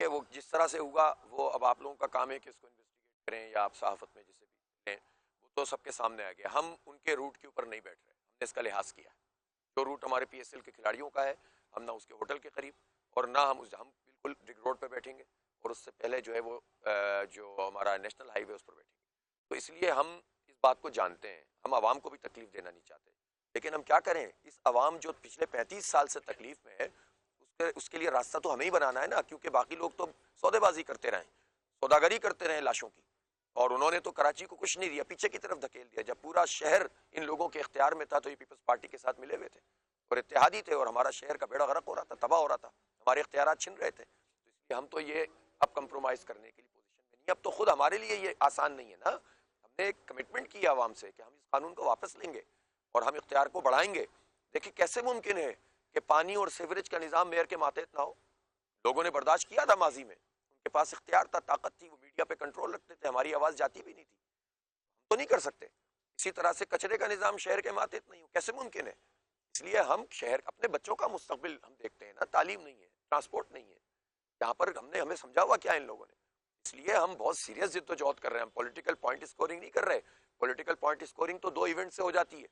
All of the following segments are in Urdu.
کہ وہ جس طرح سے ہوگا وہ اب آپ لوگوں کا کام ہے کہ اس کو انویسٹیگیٹ کریں یا آپ صحافت میں جسے بھی لیں، وہ تو سب کے سامنے آ گیا. ہم ان کے روٹ کے اوپر نہیں بیٹھ رہے, ہم نے اس کا لحاظ کیا. جو روٹ ہمارے پی ایس ایل کے کھلاڑیوں کا ہے, ہم نہ اس کے ہوٹل کے قریب اور نہ ہم بالکل رنگ روڈ پہ بیٹھیں گے, اور اس سے پہلے جو ہے وہ جو ہمارا نیشنل ہائی وے اس پر بیٹھیں گے. تو اس لیے ہم اس بات کو جانتے ہیں, ہم عوام کو بھی تکلیف دینا نہیں چاہتے, لیکن ہم کیا کریں, اس عوام جو پچھلے 35 سال سے تکلیف میں ہے اس کے لیے راستہ تو ہمیں ہی بنانا ہے نا, کیونکہ باقی لوگ تو سودے بازی کرتے رہیں, سوداگری کرتے رہیں لاشوں کی, اور انہوں نے تو کراچی کو کچھ نہیں دیا, پیچھے کی طرف دھکیل دیا. جب پورا شہر ان لوگوں کے اختیار میں تھا تو یہ پیپلز پارٹی کے ساتھ ملے ہوئے تھے اور اتحادی تھے, اور ہمارا شہر کا بیڑا غرق ہو رہا تھا, تباہ ہو رہا تھا, ہمارے اختیارات چھن رہے تھے. تو اس لیے ہم تو یہ اب کمپرومائز کرنے کے لیے پوزیشن میں نہیں. اب تو خود ہمارے لیے یہ آسان نہیں ہے نا, ہم نے ایک کمٹمنٹ کی عوام سے کہ ہم اس قانون کو واپس لیں گے اور ہم اختیار کو بڑھائیں گے. دیکھیں کیسے ممکن ہے کہ پانی اور سیوریج کا نظام میئر کے ماتحت نہ ہو. لوگوں نے برداشت کیا تھا ماضی میں, ان کے پاس اختیار تھا, طاقت تھی, وہ میڈیا پہ کنٹرول رکھتے تھے, ہماری آواز جاتی بھی نہیں تھی. ہم تو نہیں کر سکتے. اسی طرح سے کچرے کا نظام شہر کے ماتحت نہیں ہو, کیسے ممکن ہے؟ اس لیے ہم شہر اپنے بچوں کا مستقبل ہم دیکھتے ہیں نا, تعلیم نہیں ہے, ٹرانسپورٹ نہیں ہے, یہاں پر ہمیں سمجھا ہوا کیا ان لوگوں نے. اس لیے ہم بہت سیریس جد و جہد کر رہے ہیں, ہم پولیٹیکل پوائنٹ اسکورنگ نہیں کر رہے. پولیٹیکل پوائنٹ اسکورنگ تو 2 ایونٹ سے ہو جاتی ہے,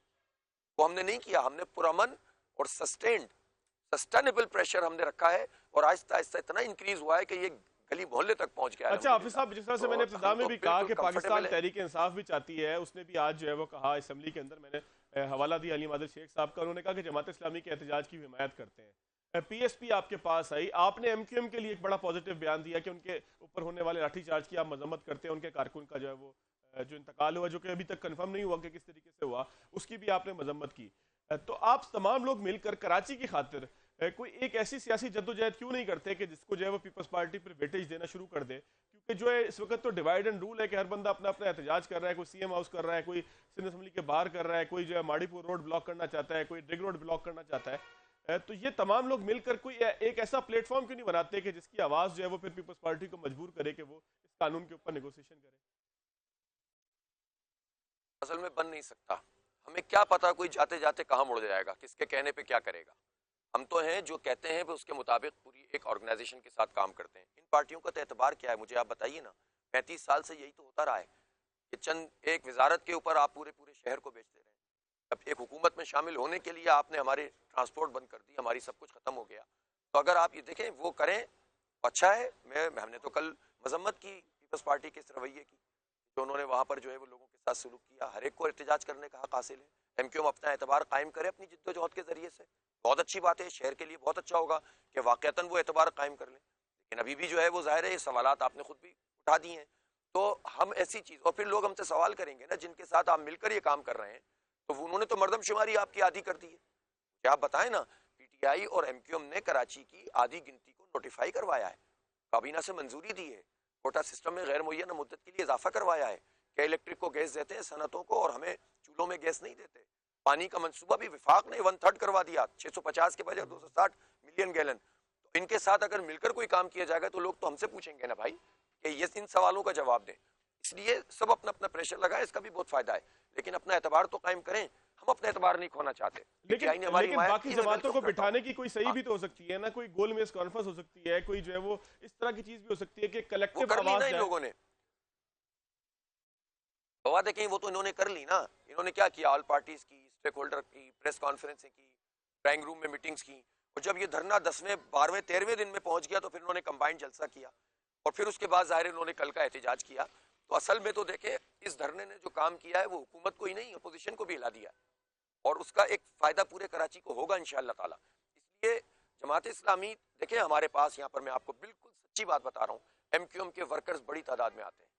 وہ ہم نے نہیں کیا. ہم نے پرامن اور سسٹینیبل پریشر ہم نے رکھا ہے, اور آہستہ آہستہ اتنا انکریز ہوا ہے کہ یہ گلی محلے تک پہنچ گیا ہے. اچھا حافظ صاحب, جس طرح سے میں نے ابتدا میں بھی کہا کہ پاکستان تحریک انصاف بھی چاہتی ہے, اس نے بھی آج جو ہے وہ کہا اسمبلی کے اندر, میں نے حوالہ دیا علیم عادل شیخ صاحب کا, انہوں نے کہا کہ جماعت اسلامی کے احتجاج کی حمایت کرتے ہیں. پی ایس پی آپ کے پاس آئی, آپ نے ایم کیو ایم کے لیے ایک بڑا پازیٹیو بیان دیا کہ ان کے اوپر ہونے والے لاٹھی چارج کی آپ مذمت کرتے ہیں, ان کے کارکن کا جو ہے وہ جو انتقال ہوا, جو کہ ابھی تک کنفرم نہیں ہوا کہ کس طریقے سے ہوا, اس کی بھی آپ نے مذمت کی. تو آپ تمام لوگ مل کر کراچی کی خاطر کوئی ایک ایسی سیاسی جدوجہد کیوں نہیں کرتے کہ جس کو جو ہے وہ پیپلز پارٹی پر ویٹیج دینا شروع کر دے؟ کیونکہ جو ہے اس وقت تو ڈیوائیڈ اینڈ رول ہے کہ ہر بندہ اپنا اپنا احتجاج کر رہا ہے, کوئی سی ایم ہاؤس کر رہا ہے, کوئی سندھ اسمبلی کے باہر کر رہا ہے, کوئی جو ہے ماڑی پور روڈ بلاک کرنا چاہتا ہے, کوئی ڈگ روڈ بلاک کرنا چاہتا ہے. تو یہ تمام لوگ مل کر کوئی ایک ایسا پلیٹ فارم کیوں نہیں بناتے کہ جس کی آواز جو ہے وہ پھر پیپلز پارٹی کو مجبور کرے کہ وہ اس قانون کے اوپر نیگوسیشن کرے؟ اصل میں بن نہیں سکتا. ہمیں کیا پتا کوئی جاتے جاتے کہاں مڑ جائے گا, کس کے کہنے پہ کیا کرے گا. ہم تو ہیں جو کہتے ہیں اس کے مطابق پوری ایک آرگنائزیشن کے ساتھ کام کرتے ہیں. ان پارٹیوں کا تو اعتبار کیا ہے, مجھے آپ بتائیے نا. 35 سال سے یہی تو ہوتا رہا ہے کہ چند ایک وزارت کے اوپر آپ پورے شہر کو بیچتے رہے. اب ایک حکومت میں شامل ہونے کے لیے آپ نے ہمارے ٹرانسپورٹ بند کر دی, ہماری سب کچھ ختم ہو گیا. تو اگر آپ یہ دیکھیں وہ کریں اچھا ہے. ہم نے تو کل مذمت کی پیپلز پارٹی کے اس رویے کی, جو انہوں نے وہاں پر جو ہے وہ لوگوں کے ساتھ سلوک کیا. ہر ایک کو احتجاج کرنے کا حق حاصل ہے. ایم کیو ایم اپنا اعتبار قائم کرے اپنی جد و جہد کے ذریعے سے, بہت اچھی بات ہے, شہر کے لیے بہت اچھا ہوگا کہ واقعتاً وہ اعتبار قائم کر لیں. لیکن ابھی بھی جو ہے وہ ظاہر ہے یہ سوالات آپ نے خود بھی اٹھا دیے ہیں. تو ہم ایسی چیز, اور پھر لوگ ہم سے سوال کریں گے نا جن کے ساتھ آپ مل کر یہ کام کر رہے ہیں, تو انہوں نے تو مردم شماری آپ کی آدھی کر دی ہے. کیا آپ بتائیں نا, پی ٹی آئی اور ایم کیو ایم نے کراچی کی آدھی گنتی کو نوٹیفائی کروایا ہے, کابینہ سے منظوری دی ہے, کوٹا سسٹم میں غیر معینہ مدت کے لیے اضافہ کروایا ہے کہ الیکٹرک کو گیس دیتے ہیں صنعتوں کو, اور ہمیں چولہوں میں گیس نہیں دیتے. پانی کا منصوبہ بھی وفاق نے 1/3 کروا دیا, 650 کے بجائے 260 ملین گیلن. تو ان کے ساتھ اگر مل کر کوئی کام کیا جائے گا تو لوگ تو ہم سے پوچھیں گے نا بھائی کہ یہ ان سوالوں کا جواب دیں. اس لیے سب اپنا اپنا پریشر لگائیں, اس کا بھی بہت فائدہ ہے, لیکن اپنا اعتبار تو قائم کریں. ہم اپنا اعتبار نہیں کھونا چاہتے. لیکن باقی جماعتوں کو بٹھانے کی کوئی صحیح بھی تو ہو سکتی ہے نا, کوئی گول میز کانفرنس ہو سکتی ہے, کوئی جو ہے وہ اس طرح کی چیز بھی ہو سکتی ہے کہ کلیکٹیو آواز جائے. لوگوں نے ہوا دیکھیں, وہ تو انہوں نے کر لی نا. انہوں نے کیا کیا, آل پارٹیز کی, اسٹیک ہولڈر کی پریس کانفرنسیں کی, ڈرائنگ روم میں میٹنگز کی, اور جب یہ دھرنا 10ویں 12ویں 13ویں دن میں پہنچ گیا تو پھر انہوں نے کمبائنڈ جلسہ کیا, اور پھر اس کے بعد ظاہر انہوں نے کل کا احتجاج کیا. تو اصل میں تو دیکھیں اس دھرنے نے جو کام کیا ہے وہ حکومت کو ہی نہیں, اپوزیشن کو بھی ہلا دیا, اور اس کا ایک فائدہ پورے کراچی کو ہوگا انشاءاللہ تعالی. اس لیے جماعت اسلامی دیکھیں, ہمارے پاس یہاں پر میں آپ کو بالکل سچی بات بتا رہا ہوں, ایم کیو ایم کے ورکرز بڑی تعداد میں آتے ہیں,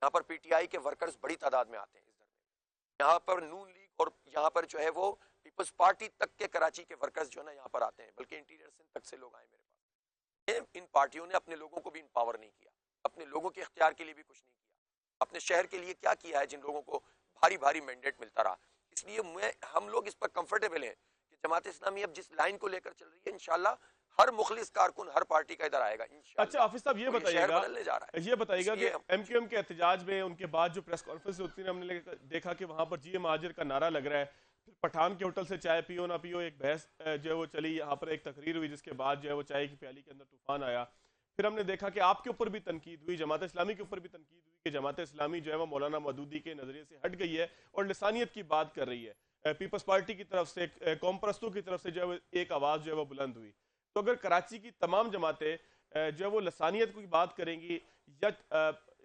یہاں پر پی ٹی آئی کے ورکرز بڑی تعداد میں آتے ہیں اس دھرنے میں, یہاں پر نون لیگ اور یہاں پر جو ہے وہ پیپلز پارٹی تک کے کراچی کے ورکرز جو ہے نا یہاں پر آتے ہیں, بلکہ انٹیریئر سندھ تک سے لوگ آئے میرے پاس. ان پارٹیوں نے اپنے لوگوں کو بھی امپاور نہیں کیا, اپنے لوگوں کے اختیار کے لیے بھی کچھ نہیں کیا, اپنے شہر کے لیے کیا کیا ہے جن لوگوں کو بھاری بھاری مینڈیٹ ملتا رہا. اس لیے ہم لوگ اس پر کمفرٹیبل ہیں کہ جماعت اسلامی اب جس لائن کو لے کر چل رہی ہے انشاءاللہ ہر مخلص کارکن ہر پارٹی کا ادھر آئے گا انشاءاللہ. اچھا حافظ صاحب یہ بتائیے گا کہ ایم کیو ایم کے احتجاج میں ان کے بعد جو پریس کانفرنس ہوتی ہے, ہم نے دیکھا کہ وہاں پر جی ایم ہاجر کا نعرہ لگ رہا ہے, پھر پٹھان کے ہوٹل سے چائے پیو نہ پیو ایک بحث جو ہے وہ چلی, یہاں پر ایک تقریر ہوئی جس کے بعد جو ہے وہ چائے کی پیالی کے اندر طوفان آیا, پھر ہم نے دیکھا کہ آپ کے اوپر بھی تنقید ہوئی, جماعت اسلامی کے اوپر بھی تنقید ہوئی کہ جماعت اسلامی جو ہے وہ مولانا مودودی کے نظریے سے ہٹ گئی ہے اور لسانیت کی بات کر رہی ہے. پیپلز پارٹی کی طرف سے, قوم پرستوں کی طرف سے جو ہے ایک آواز جو ہے وہ بلند ہوئی. تو اگر کراچی کی تمام جماعتیں جو ہے وہ لسانیت کی بات کریں گی یا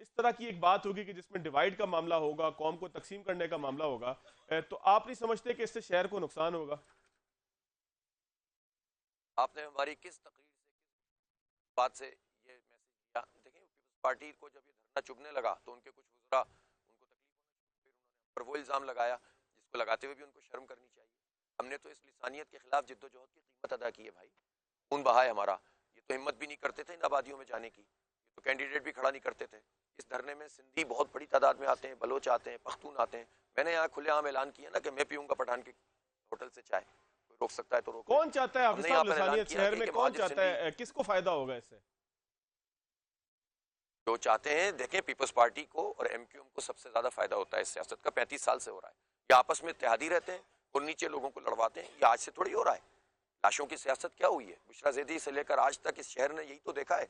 اس طرح کی ایک بات ہوگی کہ جس میں ڈیوائیڈ کا معاملہ ہوگا, قوم کو تقسیم کرنے کا معاملہ ہوگا, تو آپ نہیں سمجھتے کہ اس سے شہر کو نقصان ہوگا؟ آپ نے ہماری کس تقریر سے, کس بات سے یہ میسج دیا؟ دیکھیں پیپلز پارٹی کو جب یہ دھرنا چبھنے لگا تو ان کے کچھ وزراء ان کو تکلیف ہونا, پھر انہوں نے پر وہ الزام لگایا جس کو لگاتے ہوئے بھی ان کو شرم کرنی چاہیے. ہم نے تو اس لسانیت کے خلاف جد و جہد کی قیمت ادا کی ہے بھائی, خون بہا ہے ہمارا. یہ تو ہمت بھی نہیں کرتے تھے ان آبادیوں میں جانے کی, یہ تو کینڈیڈیٹ بھی کھڑا نہیں کرتے تھے. اس دھرنے میں سندھی بہت بڑی تعداد میں آتے ہیں, بلوچ آتے ہیں, پختون آتے ہیں. میں نے یہاں کھلے عام اعلان کیا نا کہ میں پیوں گا پٹھان کے ہوٹل سے چائے, کوئی روک سکتا ہے تو روک لے. کون چاہتا ہے ہم حافظ نے صاحب یہاں پر اعلان لسانیت کیا شہر کہ میں, یہ کون مہاجر چاہتا سندھی ہے, کس کو فائدہ ہوگا اس سے؟ جو چاہتے ہیں, دیکھیں پیپلز پارٹی کو اور ایم کیو ایم کو سب سے زیادہ فائدہ ہوتا ہے اس سیاست کا, 35 سال سے ہو رہا ہے. یہ آپس میں اتحادی رہتے ہیں اور نیچے لوگوں کو لڑواتے ہیں. یہ آج سے تھوڑی ہو رہا ہے. لاشوں کی سیاست کیا ہوئی ہے بشرا زیدی سے لے کر آج تک اس شہر نے یہی تو دیکھا ہے.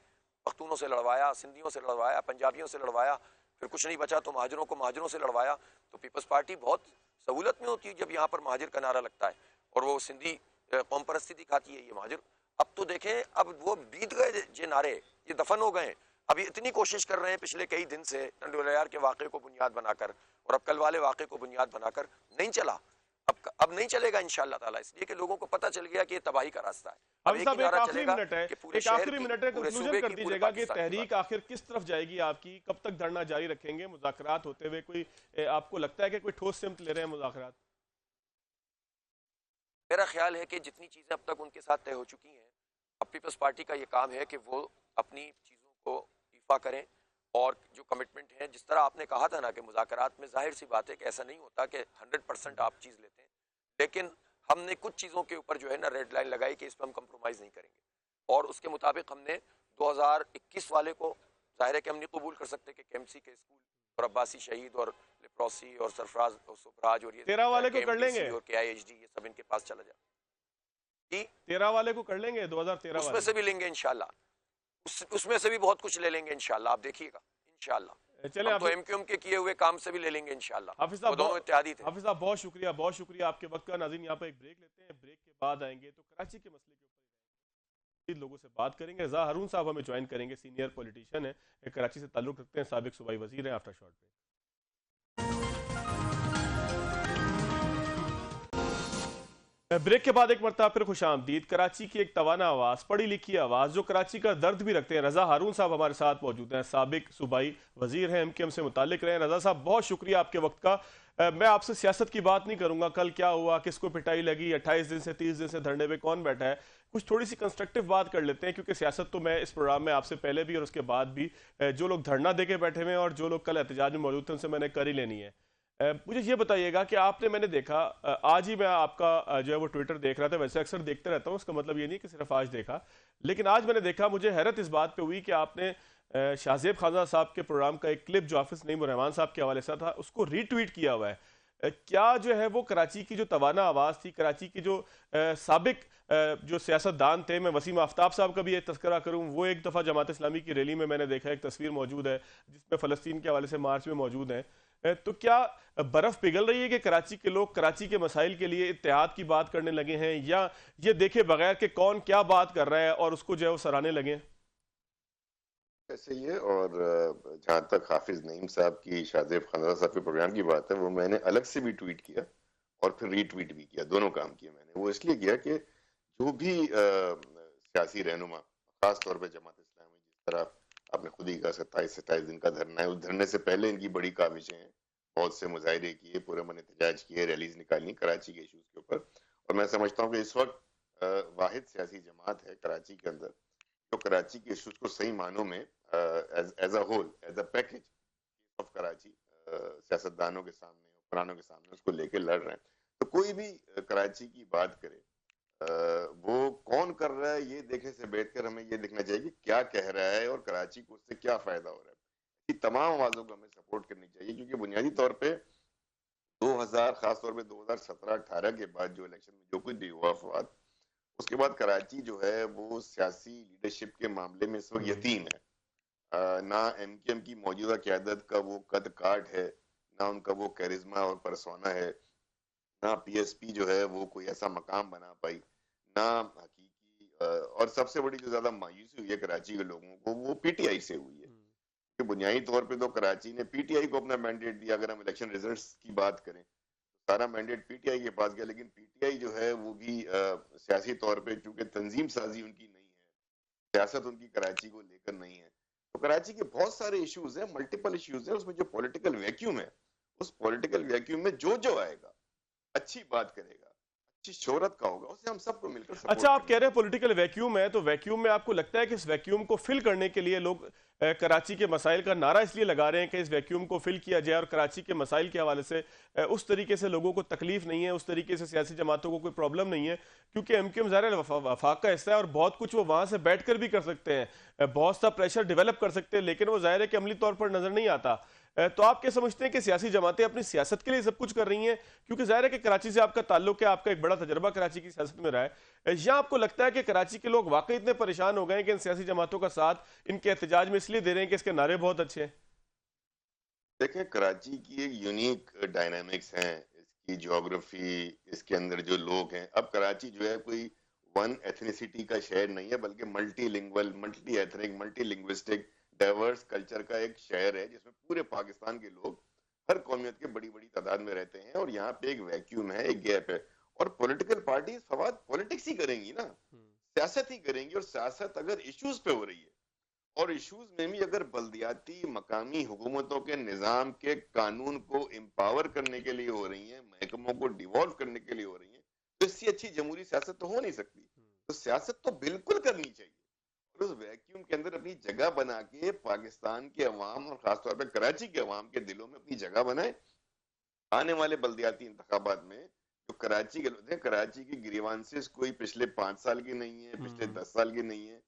پختونوں سے لڑوایا, سندھیوں سے لڑوایا, پنجابیوں سے لڑوایا, پھر کچھ نہیں بچا تو مہاجروں کو مہاجروں سے لڑوایا. تو پیپلز پارٹی بہت سہولت میں ہوتی ہے جب یہاں پر مہاجر کا نعرہ لگتا ہے اور وہ سندھی قوم پرستی دکھاتی ہے یہ مہاجر. اب تو دیکھیں, اب وہ بیت گئے یہ نعرے, یہ دفن ہو گئے ہیں. ابھی اتنی کوشش کر رہے ہیں پچھلے کئی دن سے ٹنڈولیار کے واقعے کو بنیاد بنا کر اور اب کل والے واقعے کو بنیاد بنا کر, نہیں چلا. اب نہیں چلے گا انشاءاللہ تعالیٰ, اس لیے کہ لوگوں کو پتہ چل گیا کہ یہ تباہی کا راستہ ہے. اب حافظ ایک ہی صاحب ایک نعرہ آخری چلے گا منٹ ہے, کہ پورے ایک شہر آخری کی, منٹ ہے, پورے کنکلوژن صوبے کر کی, پورے دیجیے گا کہ پاکستان کی تحریک بات. آخر کس طرف جائے گی آپ کی, کب تک دھرنا جاری رکھیں گے مذاکرات ہوتے ہوئے؟ کوئی آپ کو لگتا ہے کہ کوئی ٹھوس سمت لے رہے ہیں مذاکرات؟ میرا خیال ہے کہ جتنی چیزیں اب تک ان کے ساتھ طے ہو چکی ہیں, اب پیپلز پارٹی کا یہ کام ہے کہ وہ اپنی چیزوں کو ایفا کریں اور جو کمٹمنٹ ہے, جس طرح آپ نے کہا تھا نا کہ مذاکرات میں ظاہر سی بات ہے کہ ایسا نہیں ہوتا کہ 100% آپ چیز لیتے ہیں, لیکن ہم نے کچھ چیزوں کے اوپر جو ہے نا ریڈ لائن لگائی کہ اس پہ ہم کمپرومائز نہیں کریں گے. اور اس کے مطابق ہم نے 2021 والے کو ظاہر ہے کہ ہم نہیں قبول کر سکتے کہ KMC کے اسکول اور عباسی شہید اور لیپروسی اور سرفراز اور سبراج اور یہ 13 والے کو کر لیں KMDC گے, اور KIHD یہ سب ان کے پاس چلا جائے. جی 13 والے کو کر لیں گے, 2013 اس میں والے سے بھی لیں گے انشاءاللہ, اس میں سے بھی بہت کچھ لے لیں گے انشاءاللہ, آپ دیکھیے گا انشاءاللہ. چلے. ہم تو ایم کیو ایم کے کیے ہوئے کام سے بھی لے لیں گے انشاءاللہ. حافظ وہ صاحب دونوں اتحادی تھے. حافظ صاحب بہت شکریہ, بہت شکریہ آپ کے وقت کا. ناظرین یہاں پہ ایک بریک لیتے ہیں, بریک کے بعد آئیں گے تو کراچی کے مسئلے کے اوپر لوگوں سے بات کریں گے. رضا ہارون صاحب ہمیں جوائن کریں گے, سینئر پولیٹیشین ہیں, کراچی سے تعلق رکھتے ہیں, سابق صوبائی وزیر ہیں. After short break. بریک کے بعد ایک مرتبہ پھر خوش آمدید. کراچی کی ایک توانا آواز, پڑھی لکھی آواز, جو کراچی کا درد بھی رکھتے ہیں. رضا ہارون صاحب ہمارے ساتھ موجود ہیں, سابق صوبائی وزیر ہیں, MKM سے متعلق رہے ہیں. رضا صاحب بہت شکریہ آپ کے وقت کا. میں آپ سے سیاست کی بات نہیں کروں گا, کل کیا ہوا, کس کو پٹائی لگی, 28 دن سے 30 دن سے دھرنے پہ کون بیٹھا ہے, کچھ تھوڑی سی کنسٹرکٹیو بات کر لیتے ہیں, کیونکہ سیاست تو میں اس پروگرام میں آپ سے پہلے بھی اور اس کے بعد بھی, جو لوگ دھرنا دے کے بیٹھے ہوئے ہیں اور جو لوگ کل احتجاج میں موجود تھے ان سے میں نے کر ہی لینی ہے. مجھے یہ بتائیے گا کہ آپ نے, میں نے دیکھا آج ہی میں آپ کا جو ہے وہ ٹویٹر دیکھ رہا تھا, ویسے اکثر دیکھتے رہتا ہوں, اس کا مطلب یہ نہیں کہ صرف آج دیکھا, لیکن آج میں نے دیکھا, مجھے حیرت اس بات پہ ہوئی کہ آپ نے شاہ زیب خانزادہ صاحب کے پروگرام کا ایک کلپ جو حافظ نعیم الرحمان صاحب کے حوالے سے تھا اس کو ری ٹویٹ کیا ہوا ہے. کیا جو ہے وہ کراچی کی جو توانا آواز تھی, کراچی کی جو سابق جو سیاست دان تھے, میں وسیم آفتاب صاحب کا بھی ایک تذکرہ کروں, وہ ایک دفعہ جماعت اسلامی کی ریلی میں نے دیکھا, ایک تصویر موجود ہے جس میں فلسطین کے حوالے سے مارچ میں موجود ہیں, تو کیا برف پگھل رہی ہے کہ کراچی کے لوگ کراچی کے مسائل کے لیے اتحاد کی بات کرنے لگے ہیں, یا یہ دیکھے بغیر کہ کون کیا بات کر رہا ہے اور اس کو جو ہے وہ سراہنے لگے ہیں؟ ایسے ہی ہے. اور جہاں تک حافظ نعیم صاحب کی شاہ زیب خانزادہ صاحب کے پروگرام کی بات ہے, وہ میں نے الگ سے بھی ٹویٹ کیا اور پھر ری ٹویٹ بھی کیا, دونوں کام کیے میں نے. وہ اس لیے کیا کہ جو بھی سیاسی رہنما, خاص طور پہ جماعت اسلامی, جس طرح آپ نے خود ہی کہا 27 دن کا دھرنا ہے, اس دھرنے سے پہلے ان کی بڑی کاوشیں ہیں, بہت سے مظاہرے کیے, پرامن احتجاج کیے, ریلیز نکالنی کراچی کے ایشوز کے اوپر. اور میں سمجھتا ہوں کہ اس وقت واحد سیاسی جماعت ہے کراچی کے اندر جو کراچی کے ایشوز کو صحیح معنوں میں as a whole, as a package of Karachi سیاستدانوں کے سامنے, حکمرانوں کے سامنے اس کو لے کے لڑ رہے ہیں. تو کوئی بھی کراچی کی بات کرے, وہ کون کر رہا ہے یہ دیکھنے سے بیٹھ کر ہمیں یہ دیکھنا چاہیے کہ کیا کہہ رہا ہے اور کراچی کو اس سے کیا فائدہ ہو رہا ہے. یہ تمام آوازوں کو ہمیں سپورٹ کرنی چاہیے, کیونکہ بنیادی طور پہ 2000 خاص طور پہ 2017-18 کے بعد جو الیکشن میں جو کچھ بھی ہوا فواد, اس کے بعد کراچی جو ہے وہ سیاسی لیڈرشپ کے معاملے میں اس وقت یتیم ہے. نہ ایم کیو ایم کی موجودہ قیادت کا وہ قد کاٹ ہے، نہ ان کا وہ کیرزما اور پرسونا ہے، نہ پی ایس پی جو ہے وہ کوئی ایسا مقام بنا پائی، نہ حقیقی اور سب سے بڑی جو زیادہ مایوسی ہوئی ہے کراچی کے لوگوں کو وہ پی ٹی آئی سے ہوئی ہے. کہ بنیادی طور پہ تو کراچی نے پی ٹی آئی کو اپنا مینڈیٹ دیا. اگر ہم الیکشن ریزلٹس کی بات کریں سارا مینڈیٹ پی ٹی آئی کے پاس گیا، لیکن پی ٹی آئی جو ہے وہ بھی سیاسی طور پہ چونکہ تنظیم سازی ان کی نہیں ہے، سیاست ان کی کراچی کو لے کر نہیں ہے. تو کراچی کے بہت سارے ایشوز ہیں، ملٹیپل ایشوز ہیں. اس میں جو پولیٹیکل ویکیوم ہے، اس پولیٹیکل ویکیوم میں جو آئے گا اچھی بات کرے گا، اچھی شہرت کا ہوگا، اسے ہم سب کو مل کر اچھا، سپورٹ آپ کہہ کریں رہے گے. ہیں پولیٹیکل ویکیوم ہے، تو ویکیوم میں آپ کو لگتا ہے کہ اس ویکیوم کو فل کرنے کے لیے لوگ کراچی کے مسائل کا نعرہ اس لیے لگا رہے ہیں کہ اس ویکیوم کو فل کیا جائے اور کراچی کے مسائل کے حوالے سے اس طریقے سے لوگوں کو تکلیف نہیں ہے، اس طریقے سے سیاسی جماعتوں کو کوئی پرابلم نہیں ہے، کیونکہ ایم کیو ایم ظاہر ہے وفاق کا حصہ ہے اور بہت کچھ وہ وہاں سے بیٹھ کر بھی کر سکتے ہیں، بہت سا پریشر ڈیولپ کر سکتے ہیں، لیکن وہ ظاہر ہے کہ عملی طور پر نظر نہیں آتا. تو آپ کیا سمجھتے ہیں کہ سیاسی جماعتیں اپنی سیاست کے لیے سب کچھ کر رہی ہیں؟ کیونکہ ظاہر ہے کہ کراچی سے آپ کا تعلق ہے، آپ کا ایک بڑا تجربہ کراچی کی سیاست میں رہا ہے، یا آپ کو لگتا ہے کہ کراچی کے لوگ واقعی اتنے پریشان ہو گئے ہیں کہ ان سیاسی جماعتوں کا ساتھ ان کے احتجاج میں اس لیے دے رہے ہیں کہ اس کے نعرے بہت اچھے ہیں؟ دیکھیں کراچی کی ایک یونیک ڈائنامکس ہیں، اس کی جیوگرافی، اس کے اندر جو لوگ ہیں. اب کراچی جو ہے کوئی ون ایتھنیسٹی کا شہر نہیں ہے، بلکہ multilingual, multiethnic, multilinguistic diverse culture کا ایک شہر ہے جس میں پورے پاکستان کے لوگ ہر قومیت کے بڑی بڑی تعداد میں رہتے ہیں. اور یہاں پہ ایک ویکیوم ہے، ایک گیپ ہے. اور پولیٹیکل پارٹیز فواد پولیٹکس ہی کریں گی نا، سیاست ہی کریں گی. اور سیاست اگر ایشوز پہ ہو رہی ہے اور ایشوز میں بھی اگر بلدیاتی مقامی حکومتوں کے نظام کے قانون کو امپاور کرنے کے لیے ہو رہی ہیں، محکموں کو ڈیوالو کرنے کے لیے ہو رہی ہیں، تو اس سے اچھی جمہوری سیاست تو ہو نہیں سکتی. تو سیاست تو بالکل کرنی چاہیے اور اس ویکیوم کے اندر اپنی جگہ بنا کے پاکستان کے عوام اور خاص طور پہ کراچی کے عوام کے دلوں میں اپنی جگہ بنائے. آنے والے بلدیاتی انتخابات میں جو کراچی کے لوگ ہیں، کراچی کی گریوانسز کوئی پچھلے 5 سال کی نہیں ہے، پچھلے 10 سال کی نہیں ہے،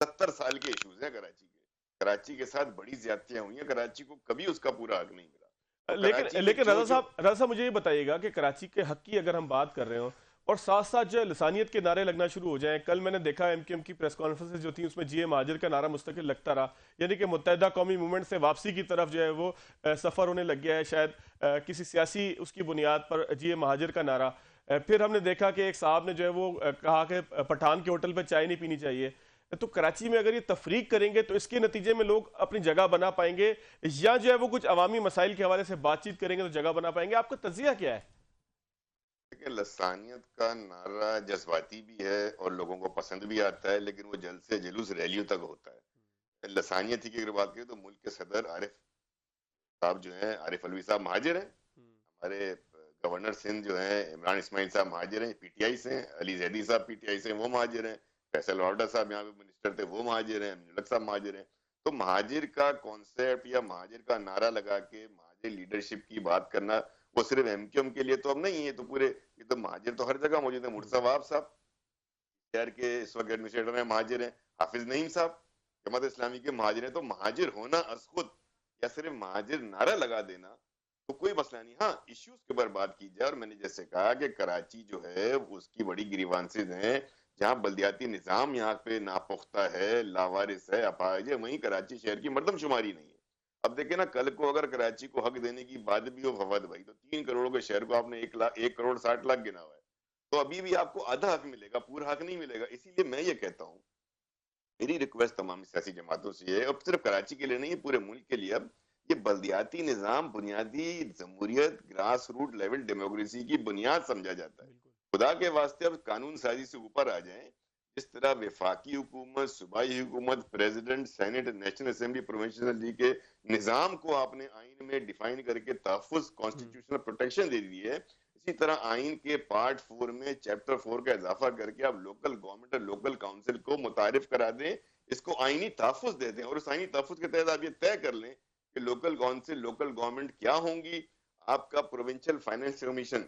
70 سال کے ایشوز ہیں کراچی کے. کراچی کے ساتھ بڑی زیادتیاں ہوئی ہیں، کراچی کو کبھی اس کا پورا حق نہیں ملا. تو کراچی میں لیکن رضا صاحب مجھے یہ بتائیے گا کہ کراچی کے حق کی اگر ہم بات کر رہے ہوں اور ساتھ ساتھ جو ہے لسانیت کے نعرے لگنا شروع ہو جائیں. کل میں نے دیکھا ایم کیو ایم کی پریس کانفرنس جو تھی، اس میں جی اے مہاجر کا نعرہ مستقل لگتا رہا، یعنی کہ متحدہ قومی موومنٹ سے واپسی کی طرف جو ہے وہ سفر ہونے لگ گیا ہے، شاید کسی سیاسی اس کی بنیاد پر جی اے مہاجر کا نعرہ. پھر ہم نے دیکھا کہ ایک صاحب نے جو ہے وہ کہا کہ پٹھان کے ہوٹل پہ چائے نہیں پینی چاہیے. تو کراچی میں اگر یہ تفریق کریں گے تو اس کے نتیجے میں لوگ اپنی جگہ بنا پائیں گے، یا جو ہے وہ کچھ عوامی مسائل کے حوالے سے بات چیت کریں گے تو جگہ بنا پائیں گے؟ آپ کا تجزیہ کیا ہے؟ کہ لسانیت کا نعرہ جذباتی بھی ہے اور لوگوں کو پسند بھی آتا ہے، لیکن وہ جلد سے جلوس ریلیوں تک ہوتا ہے. لسانیت کی اگر بات کریں تو ملک کے صدر عارف صاحب جو ہیں، عارف الوی صاحب مہاجر ہیں. ہمارے گورنر سندھ جو ہیں عمران اسماعیل صاحب مہاجر ہیں، پی ٹی آئی سے ہیں. علی زیدی صاحب پی ٹی آئی سے ہیں، وہ مہاجر ہیں. فیصل وارڈا صاحب یہاں پہ منسٹر تھے، وہ مہاجر ہیں. ملک صاحب مہاجر ہیں. تو مہاجر کا کانسیپٹ یا مہاجر کا نعرہ لگا کے مہاجر لیڈرشپ کی بات کرنا وہ صرف ایم کیو ایم کے لیے تو اب نہیں ہے. تو پورے یہ تو مہاجر تو ہر جگہ موجود ہیں. مرتضی وہاب صاحب شہر کے اس وقت ایڈمنسٹریٹر ہیں، مہاجر ہیں. حافظ نعیم صاحب جماعت اسلامی کے مہاجر ہیں. تو مہاجر ہونا از خود یا صرف مہاجر نعرہ لگا دینا تو کوئی مسئلہ نہیں. ہاں ایشوز کے اوپر بات کی جائے، اور میں نے جیسے کہا کہ کراچی جو ہے اس کی بڑی گریوانسز ہیں جہاں بلدیاتی نظام یہاں پہ ناپختہ ہے، لاوارث ہے، اپاہج ہے، وہیں کراچی شہر کی مردم شماری نہیں ہے. اب دیکھیں نا، کل کو اگر کراچی کو حق دینے کی بات بھی ہو فواد بھائی، تو 3 کروڑ کے شہر کو آپ نے 1 کروڑ 60 لاکھ گنا ہوا ہے. تو ابھی بھی آپ کو آدھا حق ملے گا، پورا حق نہیں ملے گا. اسی لیے میں یہ کہتا ہوں، میری ریکویسٹ تمام سیاسی جماعتوں سے ہے، اب صرف کراچی کے لیے نہیں، پورے ملک کے لیے، اب یہ بلدیاتی نظام بنیادی جمہوریت، گراس روٹ لیول ڈیموکریسی کی بنیاد سمجھا جاتا ہے. خدا کے واسطے اب قانون سازی سے اوپر آ جائیں. جس طرح وفاقی حکومت، صوبائی حکومت، president, senate, national assembly, provincial assembly کے نظام کو آپ نے آئین میں ڈیفائن کر کے تحفظ، کانسٹیٹیوشنل پروٹیکشن دے دی ہے، اسی طرح آئین کے پارٹ 4 میں چیپٹر 4 کا اضافہ کر کے آپ لوکل گورنمنٹ اور لوکل کاؤنسل کو متعارف کرا دیں، اس کو آئینی تحفظ دے دیں. اور اس آئینی تحفظ کے تحت آپ یہ طے کر لیں کہ لوکل کاؤنسل، لوکل گورنمنٹ کیا ہوں گی، آپ کا پروونشل فائنانس کمیشن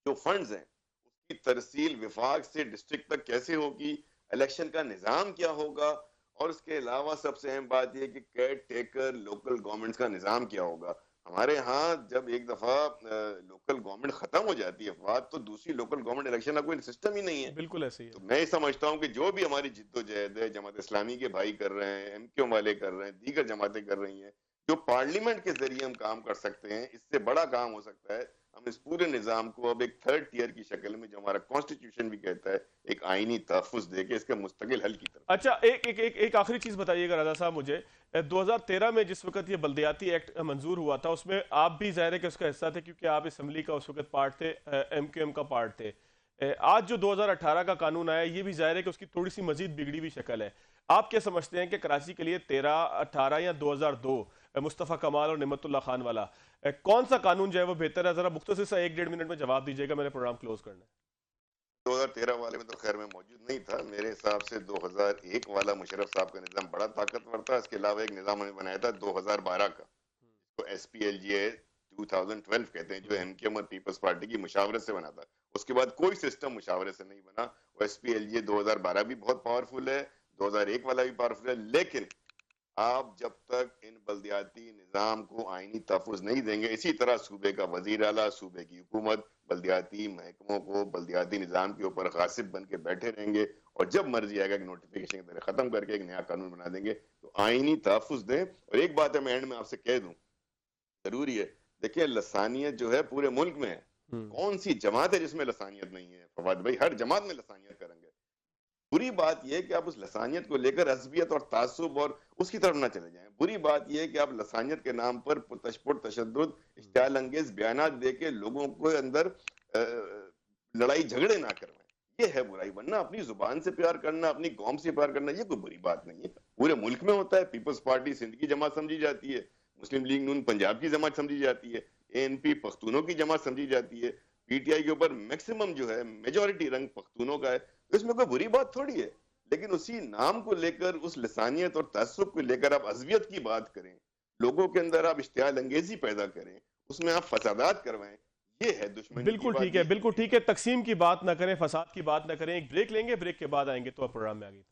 جو فنڈز ہیں اس کی ترسیل وفاق سے ڈسٹرکٹ تک کیسے ہوگی، الیکشن کا نظام کیا ہوگا، اور اس کے علاوہ سب سے اہم بات یہ کہ کیئر ٹیکر لوکل گورنمنٹس کا نظام کیا ہوگا. ہمارے ہاں جب ایک دفعہ لوکل گورنمنٹ ختم ہو جاتی ہے افواد، تو دوسری لوکل گورنمنٹ الیکشن کا کوئی سسٹم ہی نہیں ہے. بالکل ایسے ہی ہے. تو میں سمجھتا ہوں کہ جو بھی ہماری جد و جہد ہے، جماعت اسلامی کے بھائی کر رہے ہیں، ایم کیو والے کر رہے ہیں، دیگر جماعتیں کر رہی ہیں، جو پارلیمنٹ کے ذریعے ہم کام کر سکتے ہیں، اس سے بڑا کام ہو سکتا ہے. ہم اس پورے نظام کو اب ایک تھرڈ ٹیئر کی شکل میں، جو ہمارا کانسٹیٹیوشن بھی کہتا ہے، ایک آئینی تحفظ دے کے اس کے مستقل حل کی طرف. اچھا ایک آخری چیز بتائیے گا رضا صاحب مجھے، 2013 میں جس وقت یہ بلدیاتی ایکٹ منظور ہوا تھا، اس میں آپ بھی ظاہر ہے کہ اس کا حصہ تھے، کیونکہ آپ اسمبلی کا اس وقت پارٹ تھے، ایم کیو ایم کا پارٹ تھے. آج جو 2018 کا قانون آیا، یہ بھی ظاہر ہے کہ اس کی تھوڑی سی مزید بگڑی ہوئی شکل ہے. آپ کیا سمجھتے ہیں کہ کراچی کے لیے 13، 18 یا 2002 مصطفیٰ کمال اور نعمت اللہ خان والا کون سا قانون جو ہے وہ بہتر ہے؟ ذرا مختصر سا 1-1.5 منٹ میں جواب دیجیے گا، میں نے پروگرام کلوز کرنا ہے. 2013 والے میں تو خیر میں موجود نہیں تھا. میرے حساب سے 2001 والا مشرف صاحب کا نظام بڑا طاقتور تھا. اس کے علاوہ ایک نظام ہمیں بنایا تھا 2012 کا، جس کو ایس پی ایل جی اے 2012 کہتے ہیں، جو ایم کیو ایم اور پیپلز پارٹی کی مشاورت سے بنا تھا. اس کے بعد کوئی سسٹم مشاورت سے نہیں بنا. وہ ایس پی ایل جی اے 2012 بھی بہت پاورفل ہے، 2001 والا بھی پاورفل ہے. لیکن آپ جب تک ان بلدیاتی نظام کو آئینی تحفظ نہیں دیں گے، اسی طرح صوبے کا وزیر اعلیٰ، صوبے کی حکومت بلدیاتی محکموں کو بلدیاتی نظام کے اوپر غاصب بن کے بیٹھے رہیں گے، اور جب مرضی آئے گا کہ نوٹیفیکیشن کی طرح ختم کر کے ایک نیا قانون بنا دیں گے. تو آئینی تحفظ دیں. اور ایک بات ہے میں اینڈ میں آپ سے کہہ دوں، ضروری ہے، دیکھیں لسانیت جو ہے پورے ملک میں ہے. کون سی جماعت ہے جس میں لسانیت نہیں ہے فواد بھائی؟ ہر جماعت میں لسانیت کریں گے. بری بات یہ ہے کہ آپ اس لسانیت کو لے کر عصبیت اور تعصب اور اس کی طرف نہ چلے جائیں. بری بات یہ ہے کہ آپ لسانیت کے نام پر تشدد، اشتعال انگیز بیانات دے کے لوگوں کو اندر لڑائی جھگڑے نہ کروائیں. یہ ہے برائی. ورنہ اپنی زبان سے پیار کرنا، اپنی قوم سے پیار کرنا، یہ کوئی بری بات نہیں ہے. پورے ملک میں ہوتا ہے. پیپلز پارٹی سندھ کی جماعت سمجھی جاتی ہے، مسلم لیگ نون پنجاب کی جماعت سمجھی جاتی ہے، اے این پی پختونوں کی جماعت سمجھی جاتی ہے، پی ٹی آئی کے اوپر میکسیمم جو ہے میجورٹی رنگ پختونوں کا ہے. تو اس میں کوئی بری بات تھوڑی ہے. لیکن اسی نام کو لے کر، اس لسانیت اور تعصب کو لے کر آپ عصبیت کی بات کریں، لوگوں کے اندر آپ اشتعال انگیزی پیدا کریں، اس میں آپ فسادات کروائیں، یہ ہے دشمنی کی بالکل بات. ٹھیک ہے، بالکل ٹھیک ہے. تقسیم کی بات نہ کریں، فساد کی بات نہ کریں. ایک بریک لیں گے، بریک کے بعد آئیں گے تو آپ پروگرام میں آگے.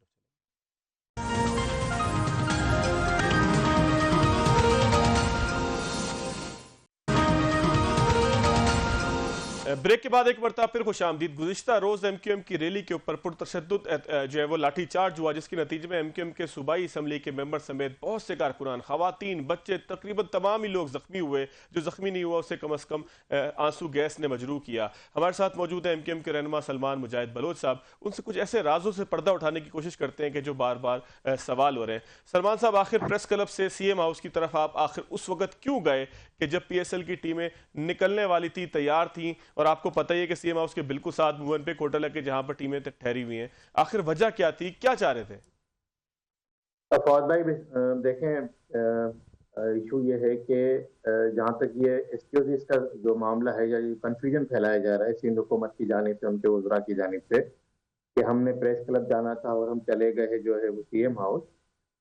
بریک کے بعد ایک مرتبہ پھر خوش آمدید. گزشتہ روز ایم کیو ایم کی ریلی کے اوپر پرتشدد جو ہے وہ لاٹھی چارج ہوا، جس کے نتیجے میں ایم کیو ایم کے صوبائی اسمبلی کے ممبر سمیت بہت سے کارکنان، خواتین، بچے، تقریباً تمام ہی لوگ زخمی ہوئے. جو زخمی نہیں ہوا اسے کم از کم آنسو گیس نے مجروح کیا. ہمارے ساتھ موجود ہیں ایم کیو ایم کے رہنما سلمان مجاہد بلوچ صاحب. ان سے کچھ ایسے رازوں سے پردہ اٹھانے کی کوشش کرتے ہیں کہ جو بار بار سوال ہو رہے ہیں. سلمان صاحب، آخر پریس کلب سے سی ایم ہاؤس کی طرف آپ آخر اس وقت کیوں گئے کہ جب پی ایس ایل کی ٹیمیں نکلنے والی تھی، تیار تھیں، اور آپ کو پتہ ہی ہے کہ سی ایم ہاؤس کے بالکل ساتھ موون پہ کوٹل ہے کہ جہاں پر ٹیمیں ٹھہری ہوئی ہیں؟ آخر وجہ کیا تھی؟ کیا چاہ رہے تھے؟ فواد بھائی دیکھیں، ایشو یہ ہے کہ جہاں تک یہ ایکسکیوزز کا جو معاملہ ہے یا کنفیوژن پھیلایا جا رہا ہے سندھ حکومت کی جانب سے، ان کے وزراء کی جانب سے، کہ ہم نے پریس کلب جانا تھا اور ہم چلے گئے جو ہے وہ سی ایم ہاؤس.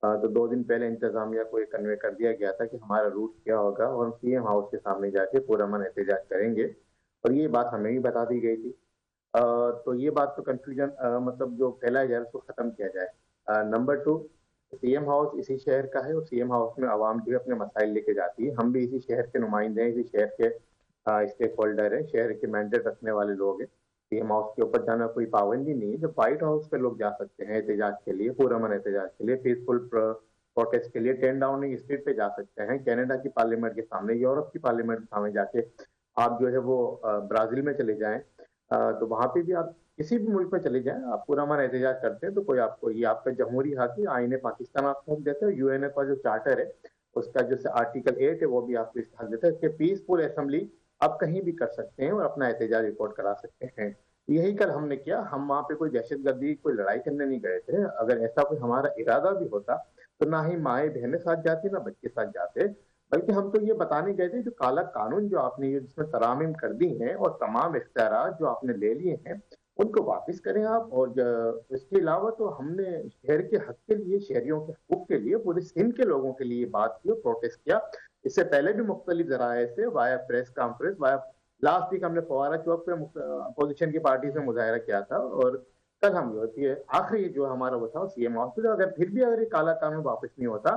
تو 2 دن پہلے انتظامیہ کو یہ کنوے کر دیا گیا تھا کہ ہمارا روٹ کیا ہوگا اور ہم سی ایم ہاؤس کے سامنے جا کے پرامن احتجاج کریں گے، اور یہ بات ہمیں بھی بتا دی گئی تھی. تو یہ بات تو کنفیوژن مطلب جو پھیلایا جائے اس کو ختم کیا جائے. نمبر 2، سی ایم ہاؤس اسی شہر کا ہے، اور سی ایم ہاؤس میں عوام جو ہے اپنے مسائل لے کے جاتی ہے. ہم بھی اسی شہر کے نمائندے ہیں، اسی شہر کے اسٹیک ہولڈر ہیں، شہر کے مینڈیٹ رکھنے والے لوگ ہیں. سی ایم ہاؤس کے اوپر جانا کوئی پابندی نہیں ہے. جب وائٹ ہاؤس پہ لوگ جا سکتے ہیں احتجاج کے لیے، پرامن احتجاج کے لیے، پیسفل پروٹیسٹ کے لیے، 10 ڈاؤننگ اسٹریٹ پہ جا سکتے ہیں، کینیڈا کی پارلیمنٹ کے سامنے، یورپ کی پارلیمنٹ کے سامنے جا کے آپ جو ہے وہ برازیل میں چلے جائیں، تو وہاں پہ بھی آپ کسی بھی ملک میں چلے جائیں، آپ پرامن احتجاج کرتے ہیں تو کوئی آپ کو، یہ آپ کا جمہوری حق ہے، آئین پاکستان آپ کو حق دیتا ہے، یو این اے کا جو چارٹر ہے اس کا جو آرٹیکل 8 ہے وہ بھی آپ کو اس حق دیتا ہے کہ پیسفل اسمبلی آپ کہیں بھی کر سکتے ہیں اور اپنا احتجاج ریکارڈ کرا سکتے ہیں. یہی کل ہم نے کیا. ہم وہاں پہ کوئی دہشت گردی، کوئی لڑائی کرنے نہیں گئے تھے. اگر ایسا کوئی ہمارا ارادہ بھی ہوتا تو نہ ہی مائیں بہنیں ساتھ جاتی، نہ بچے ساتھ جاتے، بلکہ ہم تو یہ بتانے گئے تھے جو کالا قانون جو آپ نے جس میں ترامیم کر دی ہیں اور تمام اختیارات جو آپ نے لے لیے ہیں ان کو واپس کریں آپ. اور اس کے علاوہ تو ہم نے شہر کے حق کے لیے، شہریوں کے حقوق کے لیے، پورے سندھ کے لوگوں کے لیے بات کی اور پروٹیسٹ کیا. اس سے پہلے بھی مختلف ذرائع سے، وایا پریس کانفرنس، وایا لاسٹ ویک ہم نے فوارہ چوک پہ اپوزیشن کی پارٹی سے مظاہرہ کیا تھا، اور کل ہم جو آخری جو ہمارا وہ تھا سی ایم ہاؤس پہ. اگر پھر بھی اگر یہ کالا قانون واپس نہیں ہوتا